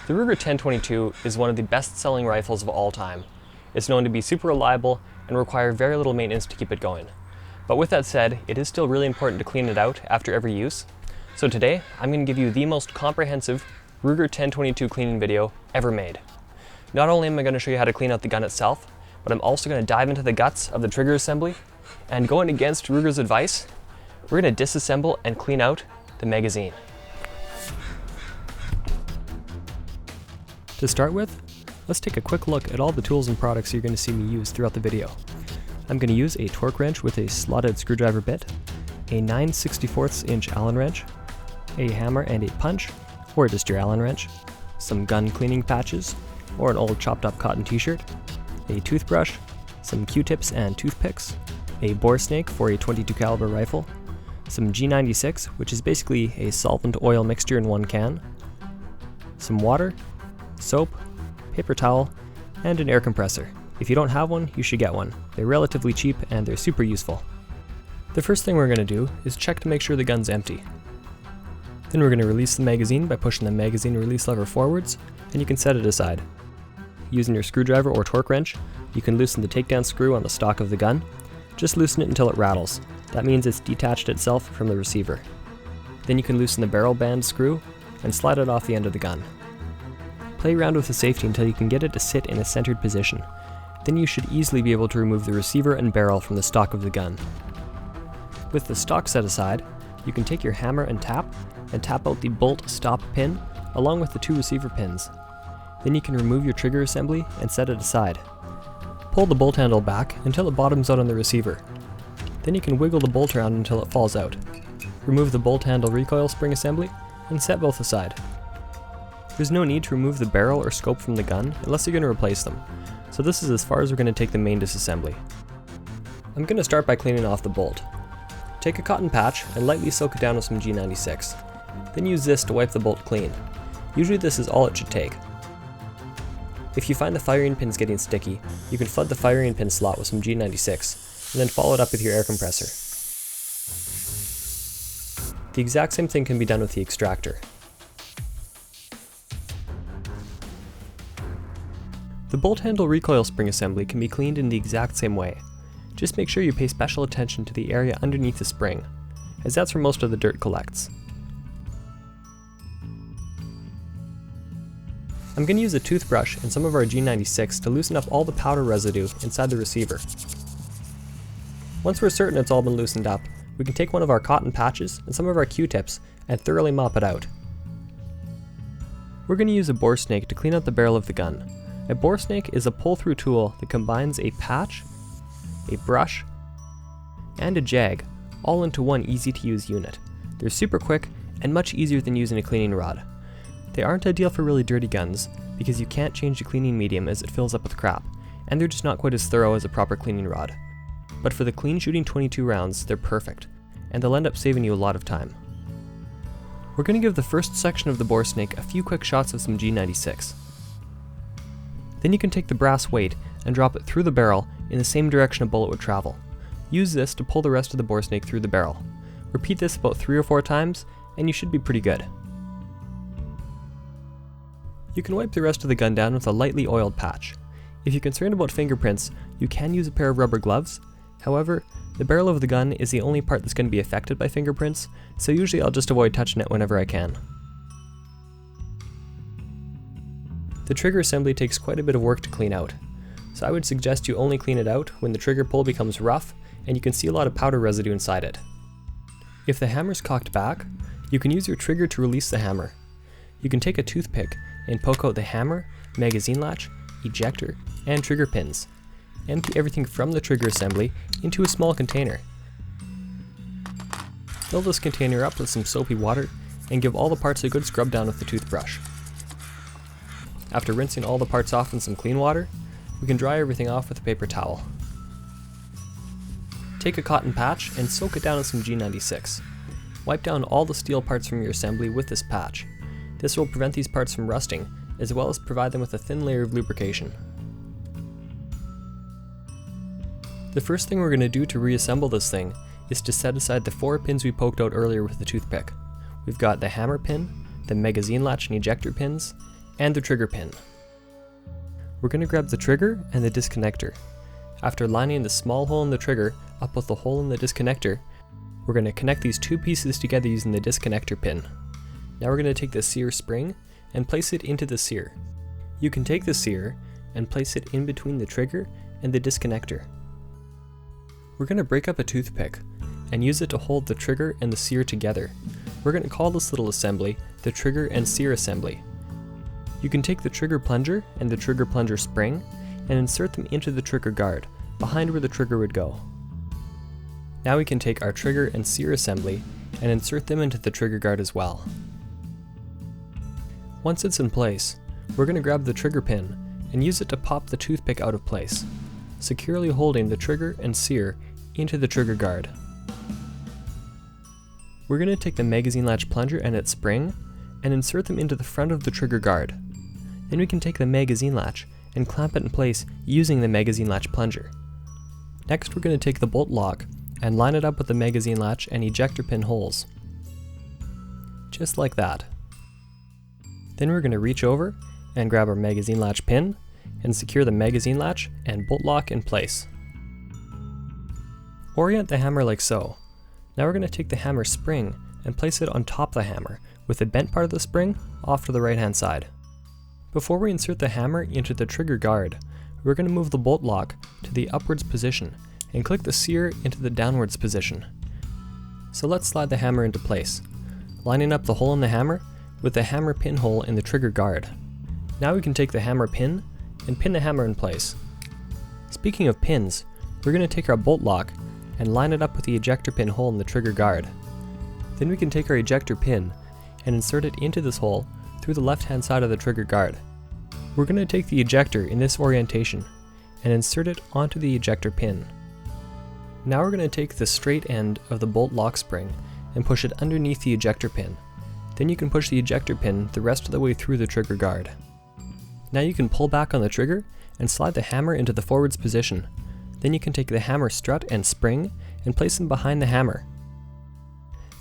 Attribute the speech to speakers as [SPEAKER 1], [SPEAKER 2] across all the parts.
[SPEAKER 1] The Ruger 1022 is one of the best-selling rifles of all time. It's known to be super reliable and require very little maintenance to keep it going. But with that said, it is still really important to clean it out after every use. So today, I'm going to give you the most comprehensive Ruger 1022 cleaning video ever made. Not only am I going to show you how to clean out the gun itself, but I'm also going to dive into the guts of the trigger assembly, and going against Ruger's advice, we're going to disassemble and clean out the magazine. To start with, let's take a quick look at all the tools and products you're going to see me use throughout the video. I'm going to use a torque wrench with a slotted screwdriver bit, a 9/64 inch Allen wrench, a hammer and a punch, or just your Allen wrench, some gun cleaning patches, or an old chopped up cotton t-shirt, a toothbrush, some Q-tips and toothpicks, a bore snake for a .22 caliber rifle, some G96, which is basically a solvent oil mixture in one can, some water, soap, paper towel, and an air compressor. If you don't have one, you should get one. They're relatively cheap and they're super useful. The first thing we're going to do is check to make sure the gun's empty. Then we're going to release the magazine by pushing the magazine release lever forwards, and you can set it aside. Using your screwdriver or torque wrench, you can loosen the takedown screw on the stock of the gun. Just loosen it until it rattles. That means it's detached itself from the receiver. Then you can loosen the barrel band screw and slide it off the end of the gun. Play around with the safety until you can get it to sit in a centered position. Then you should easily be able to remove the receiver and barrel from the stock of the gun. With the stock set aside, you can take your hammer and tap out the bolt stop pin along with the two receiver pins. Then you can remove your trigger assembly and set it aside. Pull the bolt handle back until it bottoms out on the receiver. Then you can wiggle the bolt around until it falls out. Remove the bolt handle recoil spring assembly and set both aside. There's no need to remove the barrel or scope from the gun unless you're going to replace them, so this is as far as we're going to take the main disassembly. I'm going to start by cleaning off the bolt. Take a cotton patch and lightly soak it down with some G96. Then use this to wipe the bolt clean. Usually this is all it should take. If you find the firing pins getting sticky, you can flood the firing pin slot with some G96, and then follow it up with your air compressor. The exact same thing can be done with the extractor. The bolt handle recoil spring assembly can be cleaned in the exact same way. Just make sure you pay special attention to the area underneath the spring, as that's where most of the dirt collects. I'm going to use a toothbrush and some of our G96 to loosen up all the powder residue inside the receiver. Once we're certain it's all been loosened up, we can take one of our cotton patches and some of our Q-tips and thoroughly mop it out. We're going to use a bore snake to clean out the barrel of the gun. A bore snake is a pull-through tool that combines a patch, a brush, and a jag all into one easy-to-use unit. They're super quick and much easier than using a cleaning rod. They aren't ideal for really dirty guns because you can't change the cleaning medium as it fills up with crap, and they're just not quite as thorough as a proper cleaning rod. But for the clean shooting .22 rounds, they're perfect, and they'll end up saving you a lot of time. We're going to give the first section of the bore snake a few quick shots of some G96. Then you can take the brass weight and drop it through the barrel in the same direction a bullet would travel. Use this to pull the rest of the bore snake through the barrel. Repeat this about 3 or 4 times, and you should be pretty good. You can wipe the rest of the gun down with a lightly oiled patch. If you're concerned about fingerprints, you can use a pair of rubber gloves. However, the barrel of the gun is the only part that's going to be affected by fingerprints, so usually I'll just avoid touching it whenever I can. The trigger assembly takes quite a bit of work to clean out, so I would suggest you only clean it out when the trigger pull becomes rough and you can see a lot of powder residue inside it. If the hammer's cocked back, you can use your trigger to release the hammer. You can take a toothpick and poke out the hammer, magazine latch, ejector, and trigger pins. Empty everything from the trigger assembly into a small container. Fill this container up with some soapy water and give all the parts a good scrub down with the toothbrush. After rinsing all the parts off in some clean water, we can dry everything off with a paper towel. Take a cotton patch and soak it down in some G96. Wipe down all the steel parts from your assembly with this patch. This will prevent these parts from rusting, as well as provide them with a thin layer of lubrication. The first thing we're going to do to reassemble this thing is to set aside the 4 pins we poked out earlier with the toothpick. We've got the hammer pin, the magazine latch and ejector pins, and the trigger pin. We're going to grab the trigger and the disconnector. After lining the small hole in the trigger up with the hole in the disconnector, we're going to connect these two pieces together using the disconnector pin. Now we're going to take the sear spring and place it into the sear. You can take the sear and place it in between the trigger and the disconnector. We're going to break up a toothpick and use it to hold the trigger and the sear together. We're going to call this little assembly the trigger and sear assembly. You can take the trigger plunger and the trigger plunger spring and insert them into the trigger guard, behind where the trigger would go. Now we can take our trigger and sear assembly and insert them into the trigger guard as well. Once it's in place, we're going to grab the trigger pin and use it to pop the toothpick out of place, securely holding the trigger and sear into the trigger guard. We're going to take the magazine latch plunger and its spring and insert them into the front of the trigger guard. Then we can take the magazine latch and clamp it in place using the magazine latch plunger. Next, we're going to take the bolt lock and line it up with the magazine latch and ejector pin holes. Just like that. Then we're going to reach over and grab our magazine latch pin and secure the magazine latch and bolt lock in place. Orient the hammer like so. Now we're going to take the hammer spring and place it on top of the hammer, with the bent part of the spring off to the right hand side. Before we insert the hammer into the trigger guard, we're going to move the bolt lock to the upwards position and click the sear into the downwards position. So let's slide the hammer into place, lining up the hole in the hammer with the hammer pin hole in the trigger guard. Now we can take the hammer pin and pin the hammer in place. Speaking of pins, we're going to take our bolt lock and line it up with the ejector pin hole in the trigger guard. Then we can take our ejector pin and insert it into this hole through the left hand side of the trigger guard. We're going to take the ejector in this orientation and insert it onto the ejector pin. Now we're going to take the straight end of the bolt lock spring and push it underneath the ejector pin. Then you can push the ejector pin the rest of the way through the trigger guard. Now you can pull back on the trigger and slide the hammer into the forwards position. Then you can take the hammer strut and spring and place them behind the hammer.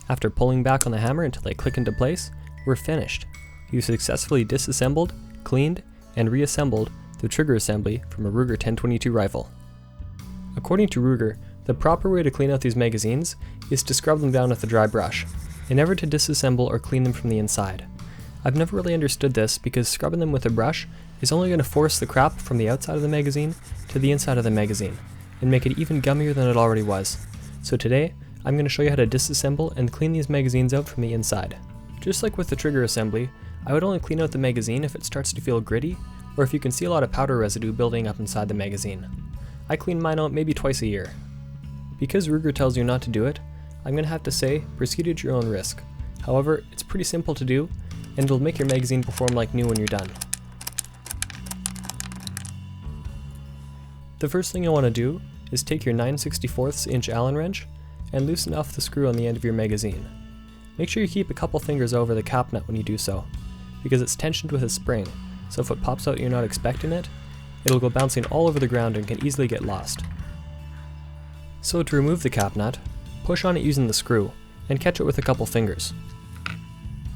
[SPEAKER 1] After pulling back on the hammer until they click into place, we're finished. You've successfully disassembled, cleaned, and reassembled the trigger assembly from a Ruger 1022 rifle. According to Ruger, the proper way to clean out these magazines is to scrub them down with a dry brush, and never to disassemble or clean them from the inside. I've never really understood this because scrubbing them with a brush is only going to force the crap from the outside of the magazine to the inside of the magazine, and make it even gummier than it already was. So today, I'm going to show you how to disassemble and clean these magazines out from the inside. Just like with the trigger assembly, I would only clean out the magazine if it starts to feel gritty, or if you can see a lot of powder residue building up inside the magazine. I clean mine out maybe twice a year. Because Ruger tells you not to do it, I'm going to have to say, proceed at your own risk. However, it's pretty simple to do, and it'll make your magazine perform like new when you're done. The first thing you'll want to do is take your 9/64 inch Allen wrench and loosen off the screw on the end of your magazine. Make sure you keep a couple fingers over the cap nut when you do so, because it's tensioned with a spring, so if it pops out you're not expecting it, it'll go bouncing all over the ground and can easily get lost. So to remove the cap nut, push on it using the screw, and catch it with a couple fingers.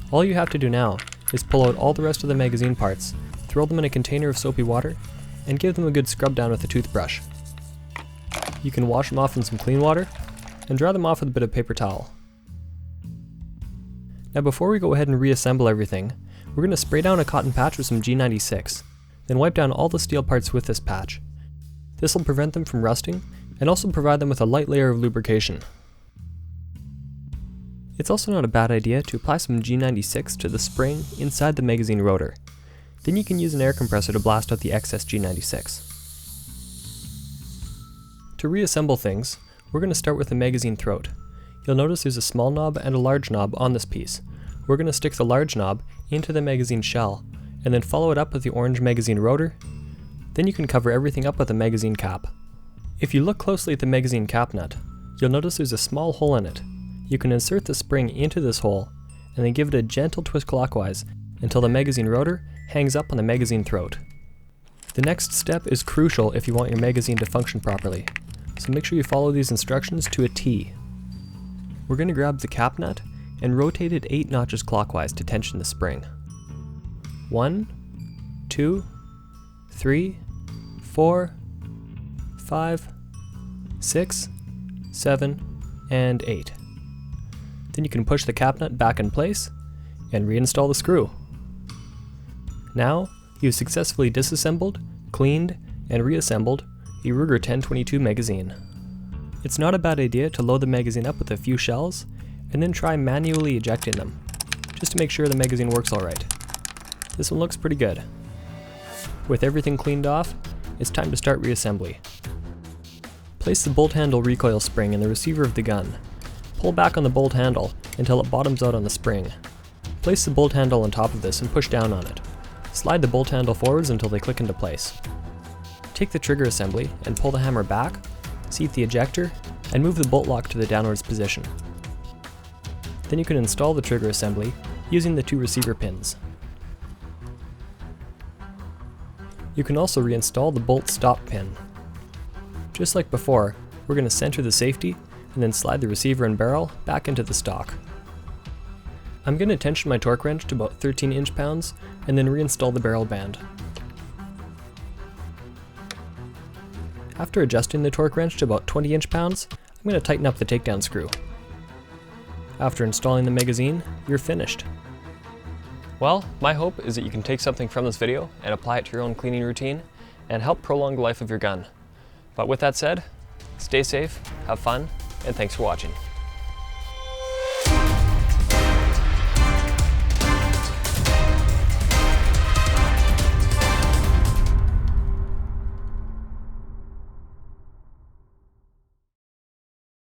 [SPEAKER 1] All you have to do now is pull out all the rest of the magazine parts, throw them in a container of soapy water, and give them a good scrub down with a toothbrush. You can wash them off in some clean water, and dry them off with a bit of paper towel. Now before we go ahead and reassemble everything, we're going to spray down a cotton patch with some G96, then wipe down all the steel parts with this patch. This will prevent them from rusting, and also provide them with a light layer of lubrication. It's also not a bad idea to apply some G96 to the spring inside the magazine rotor. Then you can use an air compressor to blast out the excess G96. To reassemble things, we're going to start with the magazine throat. You'll notice there's a small knob and a large knob on this piece. We're going to stick the large knob into the magazine shell, and then follow it up with the orange magazine rotor. Then you can cover everything up with a magazine cap. If you look closely at the magazine cap nut, you'll notice there's a small hole in it. You can insert the spring into this hole, and then give it a gentle twist clockwise until the magazine rotor hangs up on the magazine throat. The next step is crucial if you want your magazine to function properly, so make sure you follow these instructions to a T. We're going to grab the cap nut and rotate it 8 notches clockwise to tension the spring. 1, 2, 3, 4, 5, 6, 7, and 8. Then you can push the cap nut back in place and reinstall the screw. Now, you've successfully disassembled, cleaned, and reassembled a Ruger 1022 magazine. It's not a bad idea to load the magazine up with a few shells and then try manually ejecting them, just to make sure the magazine works alright. This one looks pretty good. With everything cleaned off, it's time to start reassembly. Place the bolt handle recoil spring in the receiver of the gun. Pull back on the bolt handle until it bottoms out on the spring. Place the bolt handle on top of this and push down on it. Slide the bolt handle forwards until they click into place. Take the trigger assembly and pull the hammer back, seat the ejector, and move the bolt lock to the downwards position. Then you can install the trigger assembly using the 2 receiver pins. You can also reinstall the bolt stop pin. Just like before, we're going to center the safety and then slide the receiver and barrel back into the stock. I'm going to tension my torque wrench to about 13 inch-pounds and then reinstall the barrel band. After adjusting the torque wrench to about 20 inch-pounds, I'm going to tighten up the takedown screw. After installing the magazine, you're finished. Well, my hope is that you can take something from this video and apply it to your own cleaning routine and help prolong the life of your gun. But with that said, stay safe, have fun, and thanks for watching.